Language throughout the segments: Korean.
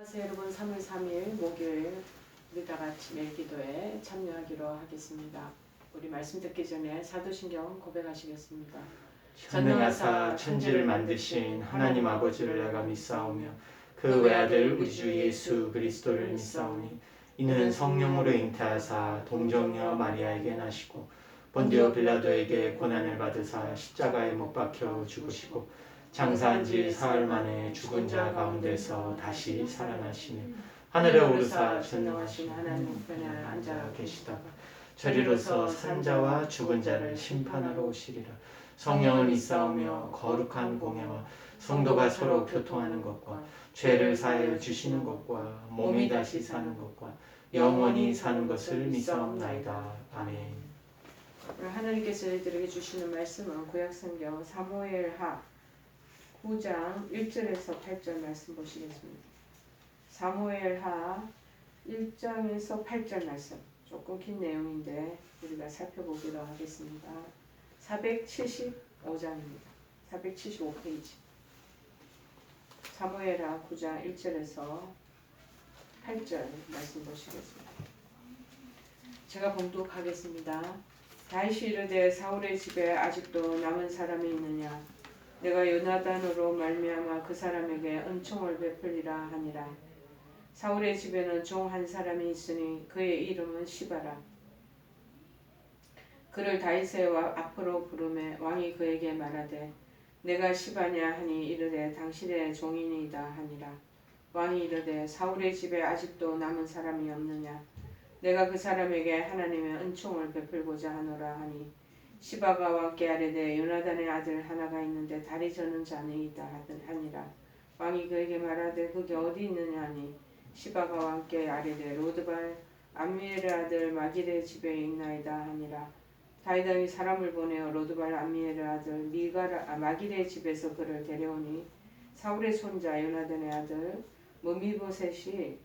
안녕하세요 여러분. 3월 3일 목요일 우리 다 같이 매일 기도에 참여하기로 하겠습니다. 우리 말씀 듣기 전에 사도신경 고백하시겠습니다. 전능하사 천지를 만드신 하나님 아버지를 내가 믿사오며 그 외아들 우리 주 예수 그리스도를 믿사오니 이는 성령으로 잉태하사 동정녀 마리아에게 나시고 본디오 빌라도에게 고난을 받으사 십자가에 못 박혀 죽으시고 장사한 지 사흘 만에 죽은 자 가운데서 다시 살아나시며 하늘에 오르사 전능하신 하나님 우편에 앉아 계시다가 저리로서 산자와 죽은 자를 심판하러 오시리라. 성령을 믿사오며 거룩한 공예와 성도가 서로 교통하는 것과 죄를 사하여 주시는 것과 몸이 다시 사는 것과 영원히 사는 것을 믿사옵나이다. 아멘. 오늘 하나님께서 저희들에게 주시는 말씀은 구약성경 사무엘하 9장 1절에서 8절 말씀 보시겠습니다. 사무엘하 1장에서 8절 말씀, 조금 긴 내용인데 우리가 살펴보기로 하겠습니다. 475장입니다. 475페이지. 사무엘하 9장 1절에서 8절 말씀 보시겠습니다. 제가 봉독하겠습니다. 다윗이 이르되 사울의 집에 아직도 남은 사람이 있느냐? 내가 요나단으로 말미암아 그 사람에게 은총을 베풀리라 하니라. 사울의 집에는 종 한 사람이 있으니 그의 이름은 시바라. 그를 다윗의 앞으로 부르매 왕이 그에게 말하되 내가 시바냐 하니 이르되 당신의 종이니이다 하니라. 왕이 이르되 사울의 집에 아직도 남은 사람이 없느냐? 내가 그 사람에게 하나님의 은총을 베풀고자 하노라 하니 시바가 왕께 아뢰되 요나단의 아들 하나가 있는데 다리 저는 자니이다 하니라. 왕이 그에게 말하되 그게 어디 있느냐 하니 시바가 왕께 아뢰되 로드발 암미엘의 아들 마길의 집에 있나이다 하니라. 다윗이 사람을 보내어 로드발 암미엘의 아들 마길의 집에서 그를 데려오니 사울의 손자 요나단의 아들 머비보셋이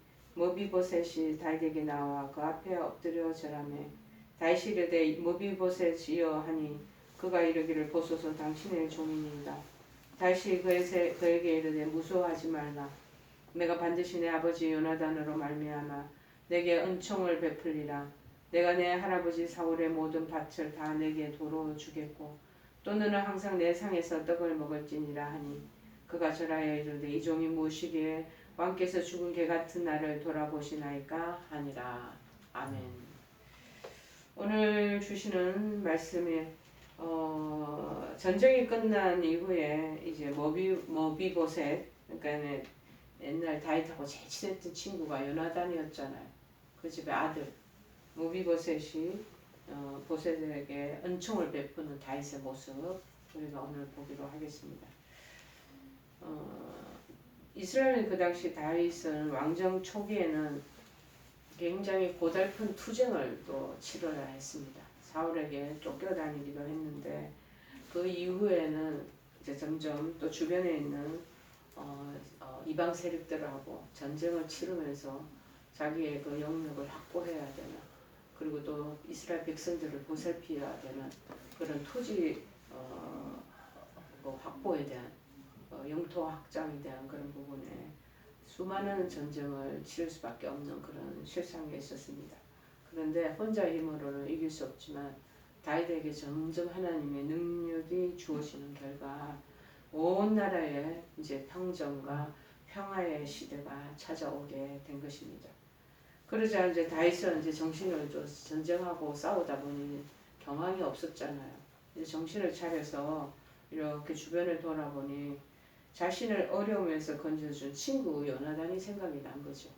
다윗에게 나와 그 앞에 엎드려 절하매 다윗이 이르되 머비보셋이여 하니 그가 이르기를 보소서 당신의 종이니이다. 다윗이 그에게 이르되 무서워하지 말라. 내가 반드시 내 아버지 요나단으로 말미암아 내게 은총을 베풀리라. 내가 내 할아버지 사울의 모든 밭을 다 내게 도로 주겠고 또 너는 항상 내 상에서 떡을 먹을지니라 하니 그가 절하여 이르되 이 종이 무엇이기에 왕께서 죽은 개 같은 나를 돌아보시나이까 하니라. 아멘. 오늘 주시는 말씀이 전쟁이 끝난 이후에 이제 머비보셋, 그러니까 옛날 다윗하고 제일 친했던 친구가 요나단이었잖아요. 그 집의 아들 머비보셋이 보셋에게 은총을 베푸는 다윗의 모습 우리가 오늘 보기로 하겠습니다. 이스라엘은 그 당시 다윗은 왕정 초기에는 굉장히 고달픈 투쟁을 또 치러야 했습니다. 사울에게 쫓겨다니기도 했는데 그 이후에는 이제 점점 또 주변에 있는 이방 세력들하고 전쟁을 치르면서 자기의 그 영역을 확보해야 되는, 그리고 또 이스라엘 백성들을 보살펴야 되는 그런 토지 확보에 대한 영토 확장에 대한 그런 부분에 수많은 전쟁을 치를 수밖에 없는 그런 실상이 있었습니다. 그런데 혼자 힘으로는 이길 수 없지만 다윗에게 점점 하나님의 능력이 주어지는 결과 온 나라에 이제 평정과 평화의 시대가 찾아오게 된 것입니다. 그러자 이제 다윗은 이제 정신을 좀 전쟁하고 싸우다 보니 경황이 없었잖아요. 이제 정신을 차려서 이렇게 주변을 돌아보니 자신을 어려움에서 건져준 친구 요나단이 생각이 난 거죠.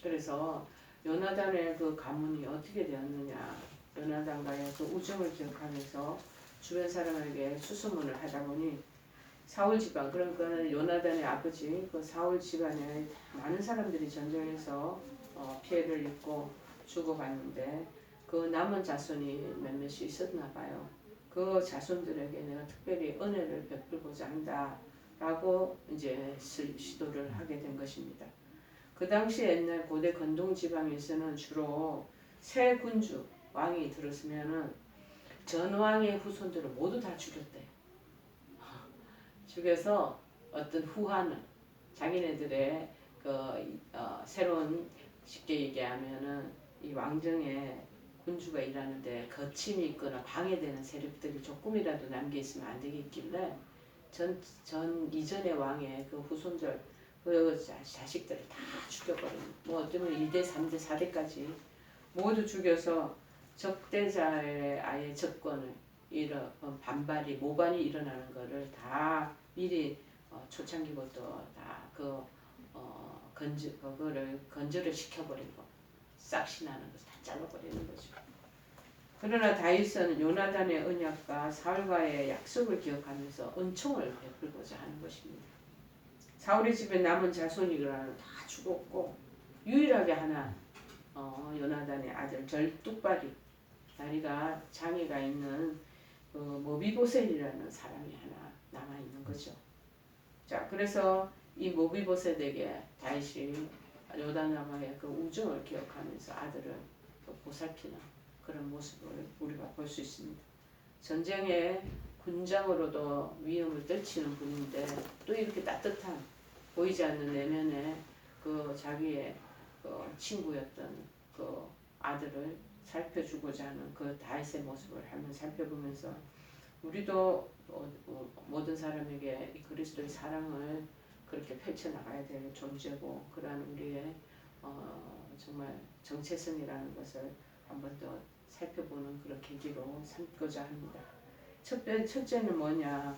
그래서 요나단의 그 가문이 어떻게 되었느냐, 요나단과의 그 우정을 기억하면서 주변 사람에게 수소문을 하다 보니 사울 집안, 그러니까 요나단의 아버지 그 사울 집안에 많은 사람들이 전쟁에서 피해를 입고 죽어갔는데 그 남은 자손이 몇몇이 있었나 봐요. 그 자손들에게 내가 특별히 은혜를 베풀고자 한다 라고 이제 시도를 하게 된 것입니다. 그 당시 옛날 고대 건동 지방에서는 주로 새 군주 왕이 들었으면은 전 왕의 후손들을 모두 다 죽였대요. 죽여서 어떤 후한을 자기네들의 그 새로운 쉽게 얘기하면은 이 왕정에 군주가 일하는데 거침이 있거나 방해되는 세력들이 조금이라도 남겨 있으면 안 되겠길래 전 이전의 왕의 그 후손들 그 자식들을 다 죽여버리는 뭐 어쩌면 1대 3대 4대까지 모두 죽여서 적대자의 아예 접권을 반발이 모반이 일어나는 거를 다 미리 초창기부터 다 그거를 건조를 시켜버리고 싹신하는 것을 다 잘라버리는 거죠. 그러나 다윗은 요나단의 언약과 사울과의 약속을 기억하면서 은총을 베풀고자 하는 것입니다. 사울의 집에 남은 자손이라는 다 죽었고 유일하게 하나 요나단의 아들 절뚝발이 다리가 장애가 있는 그 모비보셋이라는 사람이 하나 남아 있는 거죠. 자, 그래서 이 모비보셋에게 다윗이 요나단과의 그 우정을 기억하면서 아들을 보살피는 그런 모습을 우리가 볼 수 있습니다. 전쟁의 군장으로도 위험을 떨치는 분인데 또 이렇게 따뜻한 보이지 않는 내면에 그 자기의 그 친구였던 그 아들을 살펴주고자 하는 그 다윗의 모습을 한번 살펴보면서 우리도 모든 사람에게 이 그리스도의 사랑을 그렇게 펼쳐나가야 될 존재고 그러한 우리의 정말 정체성이라는 것을 한 번 더 살펴보는 그런 계기로 삼고자 합니다. 첫째는 뭐냐?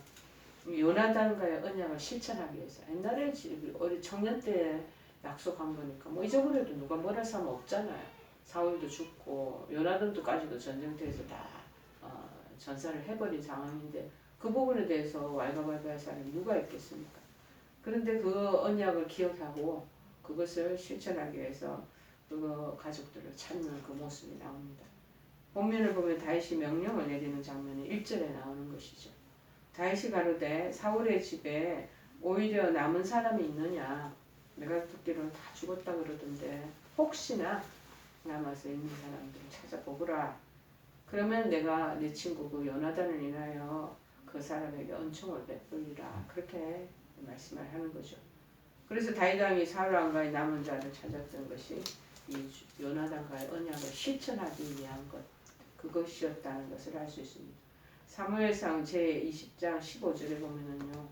요나단과의 언약을 실천하기 위해서 옛날에 우리 청년 때 약속한 거니까 뭐 잊어버려도 누가 뭐라 하면 없잖아요. 사울도 죽고 요나단도까지도 전쟁터에서 다 전사를 해버린 상황인데 그 부분에 대해서 왈가왈부할 사람이 누가 있겠습니까? 그런데 그 언약을 기억하고 그것을 실천하기 위해서 그 가족들을 찾는 그 모습이 나옵니다. 본면을 보면 다윗이 명령을 내리는 장면이 1절에 나오는 것이죠. 다윗이 가로되 사울의 집에 오히려 남은 사람이 있느냐? 내가 듣기로는 다 죽었다 그러던데 혹시나 남아서 있는 사람들을 찾아보거라. 그러면 내가 내 친구 그 요나단을 인하여 그 사람에게 은총을 베풀리라. 그렇게 말씀을 하는 거죠. 그래서 다윗 왕이 사울 왕가의 남은 자를 찾았던 것이 이 요나단과의 언약을 실천하기 위한 것, 그것이었다는 것을 알 수 있습니다. 사무엘상 제20장 15절에 보면은요,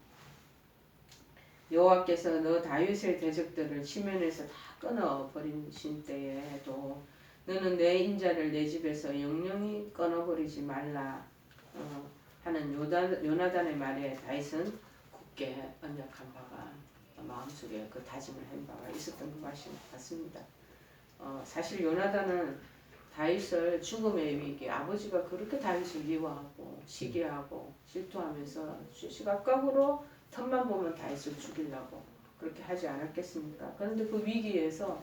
여호와께서 너 다윗의 대적들을 지면에서 다 끊어버리신 때에도 너는 내 인자를 내 집에서 영영히 끊어버리지 말라 하는 요나단의 말에 다윗은 굳게 언약한 바가 마음속에 그 다짐을 한 바가 있었던 것 같습니다. 사실 요나단은 다윗을 죽음의 위기, 아버지가 그렇게 다윗을 미워하고 시기하고 질투하면서 시각각으로 틈만 보면 다윗을 죽이려고 그렇게 하지 않았겠습니까? 그런데 그 위기에서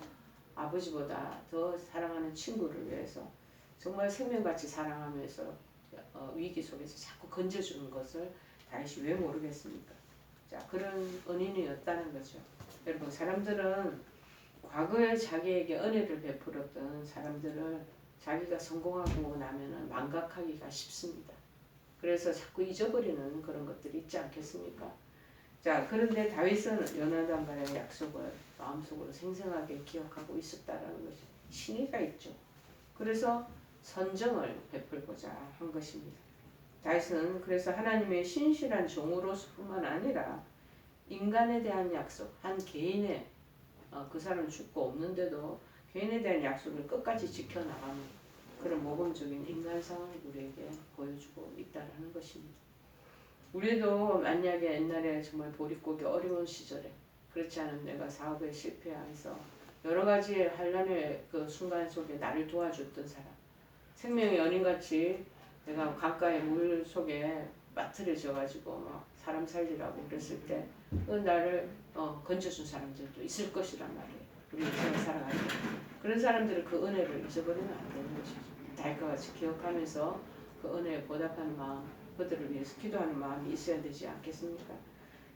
아버지보다 더 사랑하는 친구를 위해서 정말 생명같이 사랑하면서 위기 속에서 자꾸 건져주는 것을 다윗이 왜 모르겠습니까? 자, 그런 은인이었다는 거죠. 여러분, 사람들은 과거에 자기에게 은혜를 베풀었던 사람들을 자기가 성공하고 나면은 망각하기가 쉽습니다. 그래서 자꾸 잊어버리는 그런 것들이 있지 않겠습니까? 자, 그런데 다윗은 요나단과의 약속을 마음속으로 생생하게 기억하고 있었다라는 것이 신의가 있죠. 그래서 선정을 베풀고자 한 것입니다. 다윗은 그래서 하나님의 신실한 종으로서뿐만 아니라 인간에 대한 약속, 한 개인의 그 사람은 죽고 없는데도 개인에 대한 약속을 끝까지 지켜나가는 그런 모범적인 인간상을 우리에게 보여주고 있다는 것입니다. 우리도 만약에 옛날에 정말 보릿고개 어려운 시절에 그렇지 않은 내가 사업에 실패해서 여러 가지 환란의 그 순간 속에 나를 도와줬던 사람, 생명의 연인같이 내가 강가의 물 속에 빠뜨려져가지고 막 사람 살리라고 그랬을 때 그 나를 건져준 사람들도 있을 것이란 말이에요. 우리 인생을 살아갈 때 그런 사람들은 그 은혜를 잊어버리면 안 되는 것이죠. 다윗과 같이 기억하면서 그 은혜에 보답하는 마음, 그들을 위해서 기도하는 마음이 있어야 되지 않겠습니까?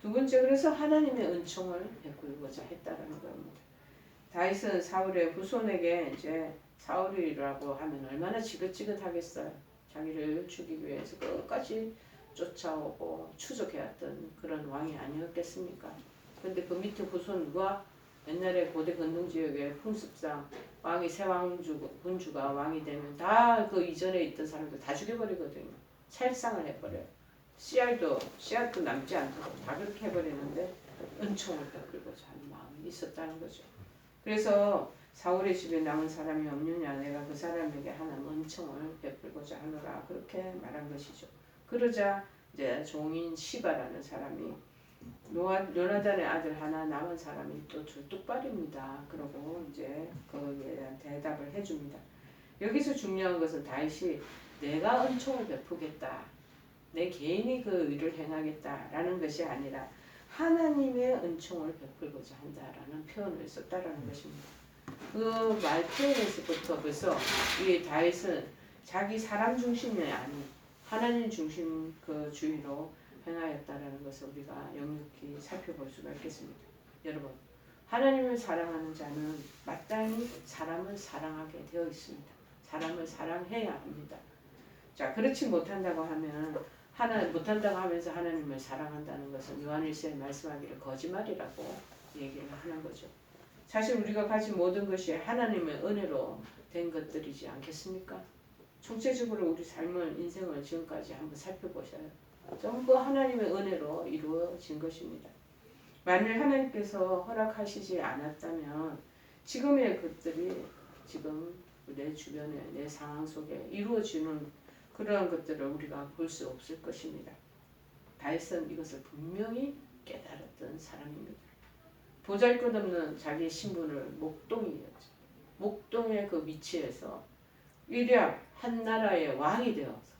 두 번째, 그래서 하나님의 은총을 베풀고자 했다라는 겁니다. 다윗은 사울의 후손에게 이제 사울이라고 하면 얼마나 지긋지긋하겠어요. 자기를 죽이기 위해서 끝까지 쫓아오고 추적해왔던 그런 왕이 아니었겠습니까? 그런데 그 밑에 후손 누가 옛날에 고대 건동 지역의 풍습상 왕이 새 군주가 왕이 되면 다 그 이전에 있던 사람들 다 죽여버리거든요. 살상을 해버려요. 씨앗도 남지 않도록 다 그렇게 해버리는데 은총을 베풀고자 하는 마음이 있었다는 거죠. 그래서 사울의 집에 남은 사람이 없느냐, 내가 그 사람에게 하나님 은총을 베풀고자 하노라, 그렇게 말한 것이죠. 그러자 이제 종인 시바라는 사람이 요나단의 아들 하나 남은 사람이 또 줄뚝발입니다. 그러고 이제 거기에 대한 대답을 해줍니다. 여기서 중요한 것은 다윗이 내가 은총을 베푸겠다, 내 개인이 그 일을 행하겠다라는 것이 아니라 하나님의 은총을 베풀고자 한다라는 표현을 썼다라는 것입니다. 그 말 표현에서부터 벌써 이 다윗은 자기 사람 중심이 아닌 하나님 중심 그 주의로 행하였다라는 것을 우리가 역력히 살펴볼 수가 있겠습니다. 여러분, 하나님을 사랑하는 자는 마땅히 사람을 사랑하게 되어 있습니다. 사람을 사랑해야 합니다. 자, 그렇지 못한다고 하면서 하나님을 사랑한다는 것은 요한일서에 말씀하기를 거짓말이라고 얘기를 하는 거죠. 사실 우리가 가진 모든 것이 하나님의 은혜로 된 것들이지 않겠습니까? 총체적으로 우리 삶을, 인생을 지금까지 한번 살펴보셔요. 전부 하나님의 은혜로 이루어진 것입니다. 만일 하나님께서 허락하시지 않았다면 지금의 것들이 지금 내 주변에, 내 상황 속에 이루어지는 그러한 것들을 우리가 볼 수 없을 것입니다. 다윗은 이것을 분명히 깨달았던 사람입니다. 보잘것없는 자기의 신분을 목동의 그 위치에서 위대한 한 나라의 왕이 되어서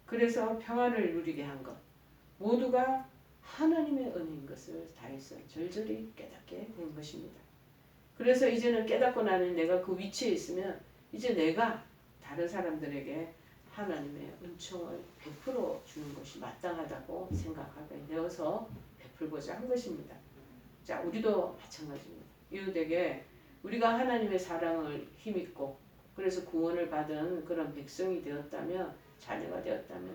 그래서 평안을 누리게 한 것, 모두가 하나님의 은혜인 것을 다윗은 절절히 깨닫게 된 것입니다. 그래서 이제는 깨닫고 나는 내가 그 위치에 있으면 이제 내가 다른 사람들에게 하나님의 은총을 베풀어 주는 것이 마땅하다고 생각하게 되어서 베풀고자 한 것입니다. 자, 우리도 마찬가지입니다. 이웃에게 우리가 하나님의 사랑을 힘입고 그래서 구원을 받은 그런 백성이 되었다면, 자녀가 되었다면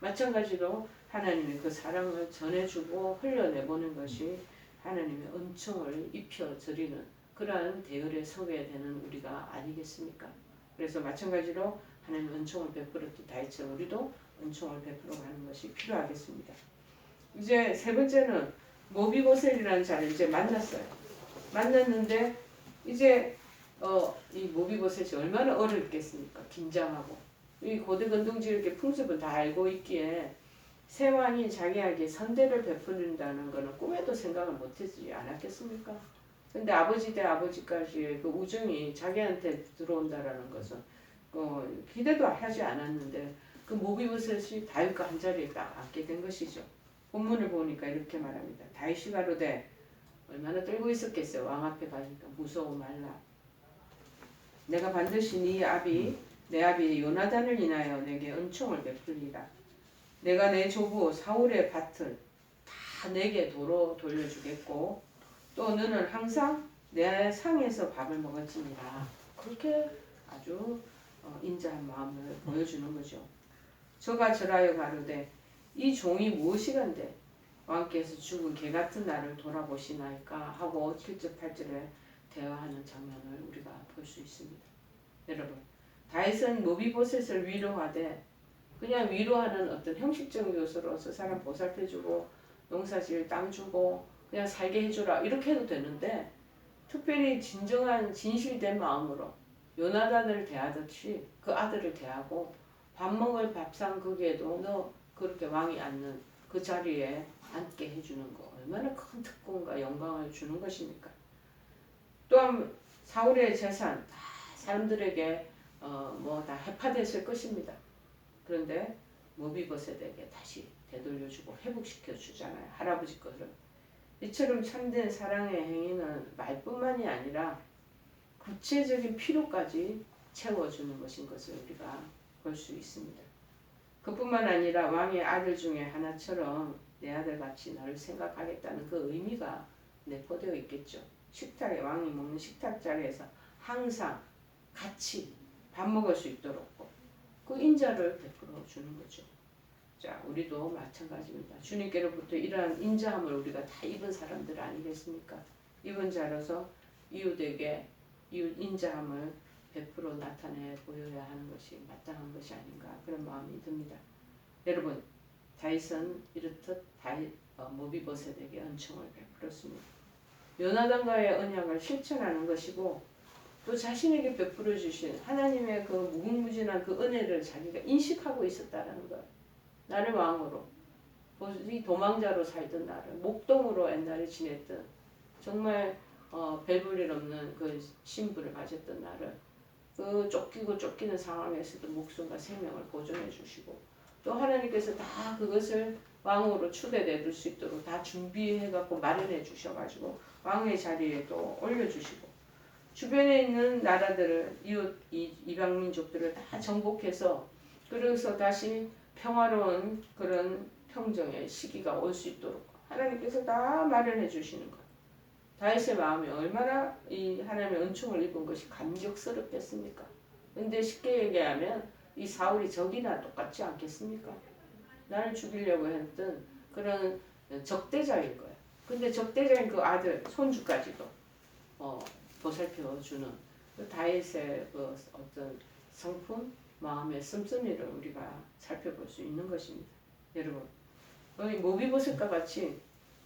마찬가지로 하나님의 그 사랑을 전해주고 흘려내보는 것이 하나님의 은총을 입혀드리는 그러한 대열에 서게 되는 우리가 아니겠습니까? 그래서 마찬가지로 하나님 은총을 베풀었던 다윗처럼 우리도 은총을 베풀어 가는 것이 필요하겠습니다. 이제 세 번째는 모비보셋이라는 자를 이제 만났어요. 만났는데 이제 이 모비보셋이 얼마나 어렵겠습니까? 긴장하고 이 고대 건동지역의 풍습은 다 알고 있기에 새 왕이 자기에게 선대를 베푸는다는 것은 꿈에도 생각을 못했지 않았겠습니까? 근데 아버지 대 아버지까지의 그 우정이 자기한테 들어온다라는 것은 기대도 하지 않았는데 그 모비보셋이 다윗과 한 자리에 딱 앉게 된 것이죠. 본문을 보니까 이렇게 말합니다. 다윗이 가로되, 얼마나 떨고 있었겠어요. 왕 앞에 가니까 무서워 말라. 내가 반드시 내 아비 요나단을 인하여 내게 은총을 베풀리라. 내가 내 조부 사울의 밭을 다 내게 도로 돌려주겠고 또 너는 항상 내 상에서 밥을 먹었지니라. 그렇게 아주 인자한 마음을 보여주는 거죠. 저가 절하여 가로되, 이 종이 무엇이간데 왕께서 죽은 개 같은 나를 돌아보시나이까 하고 7절 8절에 대화하는 장면을 우리가 볼 수 있습니다. 여러분, 다윗은 모비보셋을 위로하되 그냥 위로하는 어떤 형식적 요소로 저 사람 보살펴주고 농사지을 땅 주고 그냥 살게 해주라 이렇게 해도 되는데 특별히 진정한 진실된 마음으로 요나단을 대하듯이 그 아들을 대하고 밥 먹을 밥상 거기에도 너 그렇게 왕이 앉는 그 자리에 앉게 해주는 거 얼마나 큰 특권과 영광을 주는 것입니까? 또한 사울의 재산 다 사람들에게 다 해파됐을 것입니다. 그런데 모비보셋에게 다시 되돌려주고 회복시켜 주잖아요. 할아버지 것을. 이처럼 참된 사랑의 행위는 말뿐만이 아니라 구체적인 필요까지 채워주는 것인 것을 우리가 볼 수 있습니다. 그뿐만 아니라 왕의 아들 중에 하나처럼 내 아들같이 너를 생각하겠다는 그 의미가 내포되어 있겠죠. 식탁에 왕이 먹는 식탁 자리에서 항상 같이 밥 먹을 수 있도록 그 인자를 베풀어 주는 거죠. 자, 우리도 마찬가지입니다. 주님께로부터 이러한 인자함을 우리가 다 입은 사람들 아니겠습니까? 입은 자로서 이웃에게 이웃 인자함을 100% 나타내 보여야 하는 것이 마땅한 것이 아닌가 그런 마음이 듭니다. 여러분 다윗은 이렇듯 모비보셋에게 은총을 베풀었습니다. 요나단과의 언약을 실천하는 것이고 또 자신에게 베풀어 주신 하나님의 그 무궁무진한 그 은혜를 자기가 인식하고 있었다는 거예요. 나를 왕으로 이 도망자로 살던 나를 목동으로 옛날에 지냈던 정말 별볼일 없는 그 신분을 가졌던 나를 그 쫓기고 쫓기는 상황에서도 목숨과 생명을 보존해 주시고 또 하나님께서 다 그것을 왕으로 추대될 수 있도록 다 준비해 갖고 마련해 주셔가지고 왕의 자리에 또 올려주시고 주변에 있는 나라들을 이웃 이방 민족들을 다 정복해서 그래서 다시 평화로운 그런 평정의 시기가 올 수 있도록 하나님께서 다 마련해 주시는 것. 다윗의 마음이 얼마나 이 하나님의 은총을 입은 것이 감격스럽겠습니까? 근데 쉽게 얘기하면 이 사울이 적이나 똑같지 않겠습니까? 나를 죽이려고 했던 그런 적대자인 거야. 근데 적대자인 그 아들 손주까지도 보살펴주는 그 다윗의 그 어떤 성품, 마음의 씀씀이를 우리가 살펴볼 수 있는 것입니다. 여러분, 모비보셋과 같이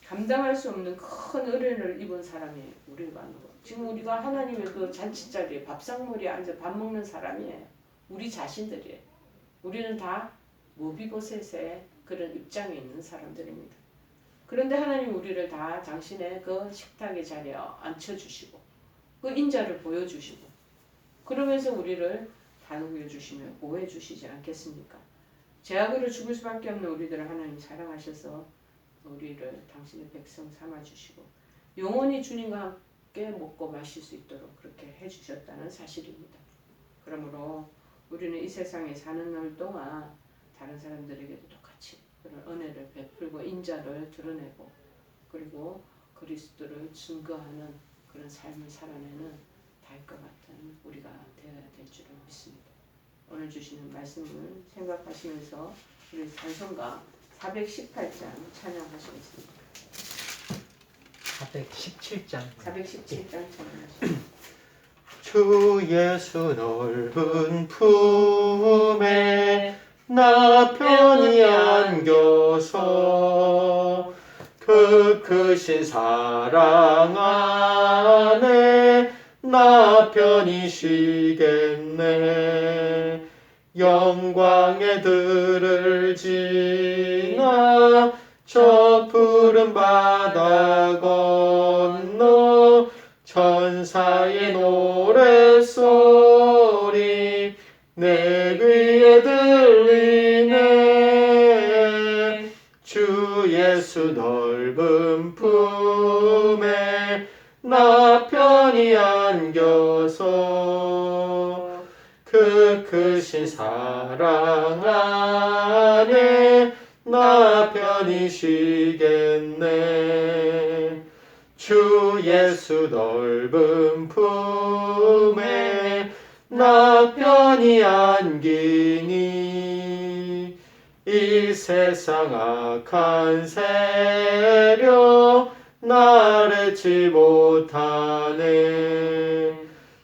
감당할 수 없는 큰 은혜를 입은 사람이 우리가 하는 거. 지금 우리가 하나님의 그 잔치자리에 밥상머리에 앉아 밥 먹는 사람이에요. 우리 자신들이에요. 우리는 다 모비보셋의 그런 입장에 있는 사람들입니다. 그런데 하나님 우리를 다 당신의 그 식탁의 자리에 앉혀주시고 그 인자를 보여주시고 그러면서 우리를 다독여 주시며 보호해 주시지 않겠습니까? 죄악으로 죽을 수밖에 없는 우리들을 하나님 사랑하셔서 우리를 당신의 백성 삼아주시고 영원히 주님과 함께 먹고 마실 수 있도록 그렇게 해주셨다는 사실입니다. 그러므로 우리는 이 세상에 사는 날 동안 다른 사람들에게도 똑같이 그런 은혜를 베풀고 인자를 드러내고 그리고 그리스도를 증거하는 그런 삶을 살아내는 다윗과 같은 우리가 되어야 될 줄을 믿습니다. 오늘 주시는 말씀을 생각하시면서 우리 찬송가 418장 찬양하시겠습니다. 417장. 417장 찬양하시겠습니다. 주 예수 넓은 품에 나 편히 안겨서 그 크신 사랑 안에 나 편히 쉬겠네. 영광의 들을 지나 저 푸른 바다 건너 천사의 노랫소리 내 귀에 들리네. 주 예수 넓은 품에 나 편히 안겨서 그 크신 사랑 안에 나 편히 쉬겠네. 주 예수 넓은 품에 나 편히 안기니 이 세상 악한 세력 나르지 못하네.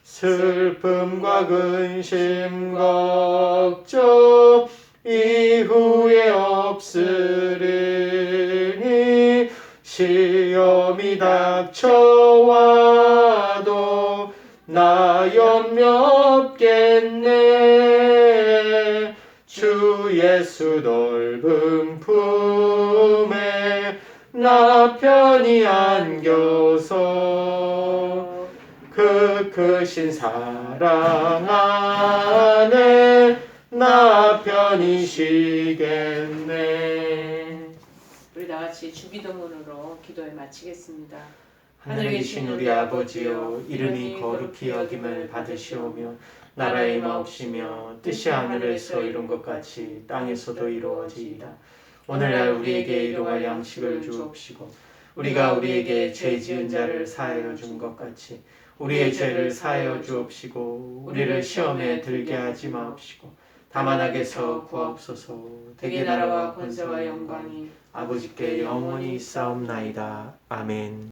슬픔과 근심 걱정 이후에 없으리니 시험이 닥쳐와도 나 염려 없겠네. 주 예수 넓은 품에 나 편히 안겨서 그 크신 사랑 안에 나 편히 쉬겠네. 우리 다같이 주기도문으로 기도에 마치겠습니다. 하늘에 계신 우리 아버지여, 이름이 거룩히 여김을 받으시오며 나라의 마옵시며 뜻이 하늘에서 이룬 것 같이 땅에서도 이루어지이다. 오늘날 우리에게 일용할 양식을 주옵시고 우리가 우리에게 죄 지은 자를 사하여 준 것 같이 우리의 죄를 사하여 주옵시고 우리를 시험에 들게 하지 마옵시고 다만 악에서 구하옵소서. 대개 나라와 권세와 영광이 아버지께 영원히 있사옵나이다. 아멘.